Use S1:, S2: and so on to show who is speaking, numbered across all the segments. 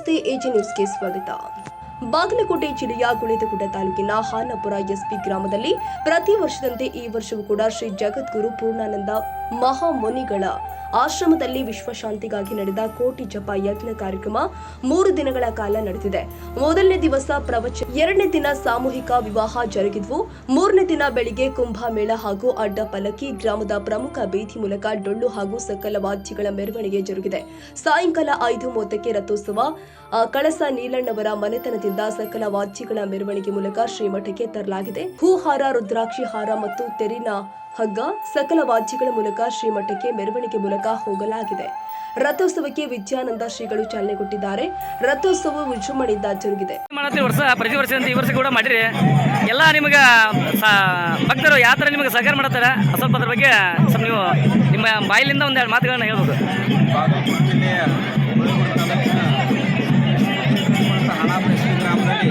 S1: ನಮಸ್ತೆ, ಎಜೆ ನ್ಯೂಸ್ಗೆ ಸ್ವಾಗತ. ಬಾಗಲಕೋಟೆ ಜಿಲ್ಲೆಯ ಗುಳೇದಗುಡ್ಡ ತಾಲೂಕಿನ ಹಾನಪುರ ಎಸ್ಪಿ ಗ್ರಾಮದಲ್ಲಿ ಪ್ರತಿ ವರ್ಷದಂತೆ ಈ ವರ್ಷವೂ ಕೂಡ ಶ್ರೀ ಜಗದ್ಗುರು ಪೂರ್ಣಾನಂದ ಮಹಾಮುನಿಗಳ ಆಶ್ರಮದಲ್ಲಿ ವಿಶ್ವಶಾಂತಿಗಾಗಿ ನಡೆದ ಕೋಟಿ ಜಪ ಯಜ್ಞ ಕಾರ್ಯಕ್ರಮ 3 ದಿನಗಳ ಕಾಲ ನಡೆದಿದೆ. ಮೊದಲನೇ ದಿವಸ ಪ್ರವಚನ, 2ನೇ ದಿನ ಸಾಮೂಹಿಕ ವಿವಾಹ ಜರುಗಿದ್ವು. 3ನೇ ದಿನ ಬೆಳಿಗ್ಗೆ ಕುಂಭಮೇಳ ಹಾಗೂ ಅಡ್ಡ ಪಲ್ಲಕ್ಕಿ, ಗ್ರಾಮದ ಪ್ರಮುಖ ಬೀದಿ ಮೂಲಕ ಡೊಳ್ಳು ಹಾಗೂ ಸಕಲ ವಾದ್ಯಗಳ ಮೆರವಣಿಗೆ ಜರುಗಿದೆ. ಸಾಯಂಕಾಲ 5:30ಕ್ಕೆ ರಥೋತ್ಸವ. ಕಳಸ ನೀಲಣ್ಣವರ ಮನೆತನದಿಂದ ಸಕಲ ವಾದ್ಯಗಳ ಮೆರವಣಿಗೆ ಮೂಲಕ ಶ್ರೀಮಠಕ್ಕೆ ತರಲಾಗಿದೆ. ಹೂಹಾರ, ರುದ್ರಾಕ್ಷಿ ಹಾರ ಮತ್ತು ತೆರಿನ ಹಗ್ಗ ಸಕಲ ವಾದ್ಯಗಳ ಮೂಲಕ ಶ್ರೀಮಠಕ್ಕೆ ಮೆರವಣಿಗೆ ಮೂಲಕ ಹೋಗಲಾಗಿದೆ. ರಥೋತ್ಸವಕ್ಕೆ ವಿದ್ಯಾನಂದ ಶ್ರೀಗಳು ಚಾಲನೆ ಕೊಟ್ಟಿದ್ದಾರೆ. ರಥೋತ್ಸವ ವಿಜೃಂಭಣೆಯಿಂದ ಜರುಗಿದೆ.
S2: ಪ್ರತಿ ವರ್ಷ ಈ ವರ್ಷ ಕೂಡ ಮಾಡಿರಿ. ಎಲ್ಲ ನಿಮಗೆ ಭಕ್ತರು ಯಾವ ಥರ ನಿಮಗೆ ಸಹಕಾರ ಮಾಡ್ತಾರೆ, ಸ್ವಲ್ಪ ಅದ್ರ ಬಗ್ಗೆ ಸ್ವಲ್ಪ ನೀವು ನಿಮ್ಮ ಬಾಯಿಲಿಂದ ಒಂದೆರಡು ಮಾತುಗಳನ್ನ ಹೇಳ್ಬೋದು.
S3: ಗ್ರಾಮದಲ್ಲಿ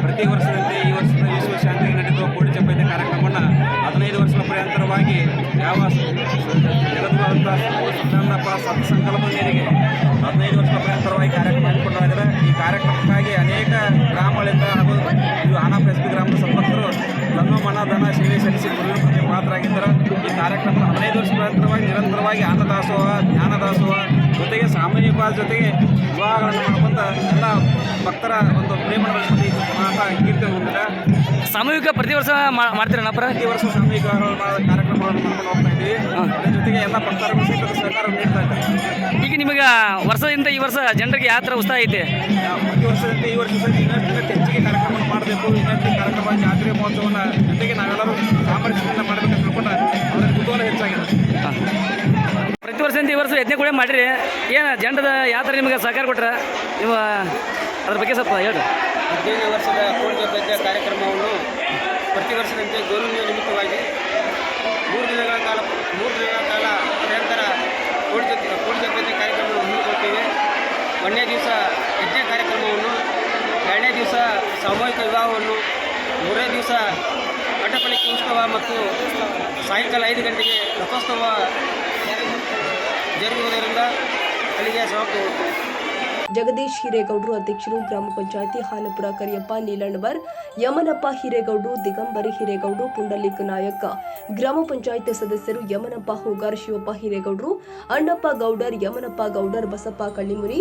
S3: ಪ್ರತಿ ವರ್ಷದಂತೆ ಈ ವರ್ಷದ ವಿಶ್ವಶಾಂತಿ ನಡೆಯುವ ಕೋಟಿ ಜಪ ಕಾರ್ಯಕ್ರಮವನ್ನು 15 ವರ್ಷಗಳ ಪರ್ಯಂತರವಾಗಿ ಯಾವ ಸಂಕಲ್ಪ ಮೇರೆಗೆ 15 ವರ್ಷಗಳ ಪರ್ಯಂತರವಾಗಿ ಕಾರ್ಯಕ್ರಮ ಹಮ್ಮಿಕೊಳ್ಳಲಾಗಿದೆ. ಈ ಕಾರ್ಯಕ್ರಮಕ್ಕಾಗಿ ಅನೇಕ ಗ್ರಾಮಗಳಿಂದ ಹಾಗೂ ಇದು ಹಾನಪುರ ಎಸ್ಪಿ ಗ್ರಾಮದ ಸಂಪರ್ಕರು ತನ್ನ ಮನ ಧನ ಸೇವೆ ಸಲ್ಲಿಸಿ ಪಾತ್ರರಾಗಿದ್ದರು. ಈ ಕಾರ್ಯಕ್ರಮ 15 ವರ್ಷಗಳ ಪರ್ಯಂತರವಾಗಿ ನಿರಂತರವಾಗಿ ಅನ್ನದಾಸೋಹ, ಜ್ಞಾನದಾಸೋಹ ಜೊತೆಗೆ ಸಾಮಾಜಿಕ ಜೊತೆಗೆ ವಿವಾಹಗಳನ್ನು ಮಾಡಿಕೊಂಡ ಎಲ್ಲ ಭಕ್ತರ ಒಂದು ಪ್ರೇಮದ ಕೀರ್ತನೆ ಹೊಂದಿದೆ.
S2: ಸಾಮೂಹಿಕ ಪ್ರತಿ ವರ್ಷ ಮಾಡ್ತೀರಣ್ಣ?
S3: ಪ್ರತಿ ವರ್ಷ ಸಾಮೂಹಿಕ ಕಾರ್ಯಕ್ರಮಗಳನ್ನು ಮಾಡ್ಕೊಂಡು ಹೋಗ್ತಾ ಇದ್ದೀವಿ. ಅದ್ರ ಜೊತೆಗೆ ಎಲ್ಲ ಭಕ್ತರಿಗೂ ಸಹಕಾರ ನೀಡ್ತಾ ಇದ್ದಾರೆ.
S2: ಈಗ ನಿಮಗೆ ವರ್ಷದಿಂದ ಈ ವರ್ಷ ಜನರಿಗೆ ಯಾವ ಥರ ಉತ್ಸಾಹ ಐತೆ?
S3: ಪ್ರತಿ ವರ್ಷದಂತೆ ಈ ವರ್ಷ ಇನ್ನಷ್ಟು ಹೆಚ್ಚಿಗೆ ಕಾರ್ಯಕ್ರಮ ಮಾಡಬೇಕು. ಇನ್ನಷ್ಟು ಕಾರ್ಯಕ್ರಮ, ಜಾತ್ರೆ ಮಹೋತ್ಸವನ ಜೊತೆಗೆ ನಾವೆಲ್ಲರೂ ಸಾಮರಸ್ಯದಿಂದ ಮಾಡಬೇಕಂತ ತಿಳ್ಕೊಂಡು ಅವರ ಕುತೂಹಲ ಹೆಚ್ಚಾಗಿದೆ.
S2: ಪ್ರತಿ ವರ್ಷದಿಂದ ಈ ವರ್ಷ ಯಜ್ಞ ಕೂಡ ಮಾಡಿರಿ. ಏನು ಜನರದ ಯಾವ ಥರ ನಿಮಗೆ ಸಹಕಾರ ಕೊಟ್ರೆ ನೀವು ಅದ್ರ ಬಗ್ಗೆ ಸ್ವಲ್ಪ ಹೇಳಿ.
S3: 15ನೇ ವರ್ಷದ ಕೋಟಿ ಜಪ ಯಜ್ಞ ಕಾರ್ಯಕ್ರಮವನ್ನು ಪ್ರತಿ ವರ್ಷದಂತೆ ಗೌರವನೀಯ ನಿಮಿತ್ತವಾಗಿ 3 ದಿನಗಳ ಕಾಲ ನಿರಂತರ ಕೋಟಿ ಜಪ ಯಜ್ಞ ಕಾರ್ಯಕ್ರಮವನ್ನು ಹಮ್ಮಿಕೊಳ್ತೇವೆ. 1ನೇ ದಿವಸ ಯಜ್ಞ ಕಾರ್ಯಕ್ರಮವನ್ನು, 2ನೇ ದಿವಸ ಸಾಮೂಹಿಕ ವಿವಾಹವನ್ನು, 3ನೇ ದಿವಸ ಅಡ್ಡಪಲ್ಲಕ್ಕಿ ಉತ್ಸವ ಮತ್ತು ಸಾಯಂಕಾಲ 5 ಗಂಟೆಗೆ ರಥೋತ್ಸವ ಜರುಗುವುದರಿಂದ ಅಲ್ಲಿಗೆ ಸಮಾಪ್ತಿ ಹೋಗುತ್ತದೆ.
S1: ಜಗದೀಶ್ ಹಿರೇಗೌಡರು ಅಧ್ಯಕ್ಷರು, ಗ್ರಾಮ ಪಂಚಾಯಿತಿ ಹಾನಪುರ ಕರಿಯಪ್ಪ ನೀಲಣ್ಣವರ್, ಯಮನಪ್ಪ ಹಿರೇಗೌಡರು, ದಿಗಂಬರಿ ಹಿರೇಗೌಡರು, ಪುಂಡಲಿಕ್ ನಾಯಕ, ಗ್ರಾಮ ಪಂಚಾಯಿತಿ ಸದಸ್ಯರು ಯಮನಪ್ಪ ಹೋಗಾರ್, ಶಿವಪ್ಪ ಹಿರೇಗೌಡರು, ಅಣ್ಣಪ್ಪ ಗೌಡರ್, ಯಮನಪ್ಪ ಗೌಡರ್, ಬಸಪ್ಪ ಕಳ್ಳಿಮುನಿ,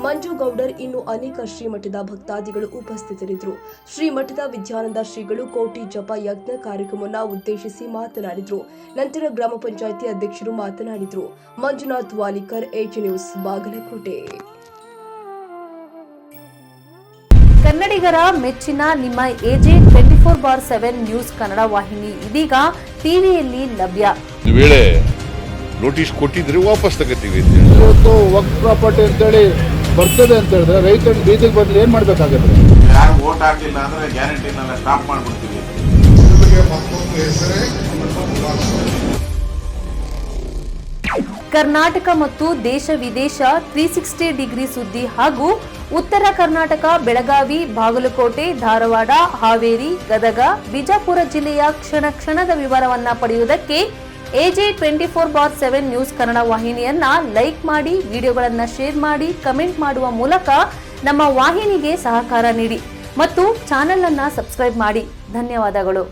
S1: ಮಂಜು ಗೌಡರ್, ಇನ್ನು ಅನೇಕ ಶ್ರೀಮಠದ ಭಕ್ತಾದಿಗಳು ಉಪಸ್ಥಿತರಿದ್ದರು. ಶ್ರೀಮಠದ ವಿದ್ಯಾನಂದ ಶ್ರೀಗಳು ಕೋಟಿ ಜಪ ಯಜ್ಞ ಕಾರ್ಯಕ್ರಮವನ್ನು ಉದ್ದೇಶಿಸಿ ಮಾತನಾಡಿದರು. ನಂತರ ಗ್ರಾಮ ಪಂಚಾಯಿತಿ ಅಧ್ಯಕ್ಷರು ಮಾತನಾಡಿದರು. Manjunath Walikar, AJ news, Bagalkote.
S4: ಕನ್ನಡಿಗರ ಮೆಚ್ಚಿನ ನಿಮ್ಮ ಎಜೆ 24/7 ನ್ಯೂಸ್ ಕನ್ನಡ ವಾಹಿನಿ ಇದೀಗ ಟಿವಿಯಲ್ಲಿ ಲಭ್ಯ.
S5: ಒಂದು ವೇಳೆ ನೋಟಿಸ್ ಕೊಟ್ಟಿದ್ರೆ ವಾಪಸ್ ತಗೋತೀವಿ.
S6: ಇವತ್ತು ವಕ್ಫ್ ಪ್ರಾಪರ್ಟಿ ಅಂತೇಳಿ ಬರ್ತದೆ ಅಂತ ಹೇಳಿದ್ರೆ ರೈತರ ಬೀದಿಗೆ ಬಂದ್ರೆ ಏನ್ ಮಾಡ್ಬೇಕಾಗುತ್ತೆ?
S5: ಯಾರು ವೋಟ್ ಹಾಕಿಲ್ಲ ಅಂದ್ರೆ ಗ್ಯಾರಂಟಿನೆಲ್ಲ ಸ್ಟಾಪ್ ಮಾಡ್ಬಿಡ್ತೀವಿ.
S4: ಕರ್ನಾಟಕ ಮತ್ತು ದೇಶ ವಿದೇಶ 360 ಡಿಗ್ರಿ ಸುದ್ದಿ ಹಾಗೂ ಉತ್ತರ ಕರ್ನಾಟಕ, ಬೆಳಗಾವಿ, ಬಾಗಲಕೋಟೆ, ಧಾರವಾಡ, ಹಾವೇರಿ, ಗದಗ, ಬಿಜಾಪುರ ಜಿಲ್ಲೆಯ ಕ್ಷಣ ಕ್ಷಣದ ವಿವರವನ್ನ ಪಡೆಯುವುದಕ್ಕೆ ಎಜೆ 24/7 ನ್ಯೂಸ್ ಕನ್ನಡ ವಾಹಿನಿಯನ್ನ ಲೈಕ್ ಮಾಡಿ, ವಿಡಿಯೋಗಳನ್ನ ಶೇರ್ ಮಾಡಿ, ಕಮೆಂಟ್ ಮಾಡುವ ಮೂಲಕ ನಮ್ಮ ವಾಹಿನಿಗೆ ಸಹಕಾರ ನೀಡಿ ಮತ್ತು ಚಾನೆಲ್ ಅನ್ನ ಸಬ್ಸ್ಕ್ರೈಬ್ ಮಾಡಿ. ಧನ್ಯವಾದಗಳು.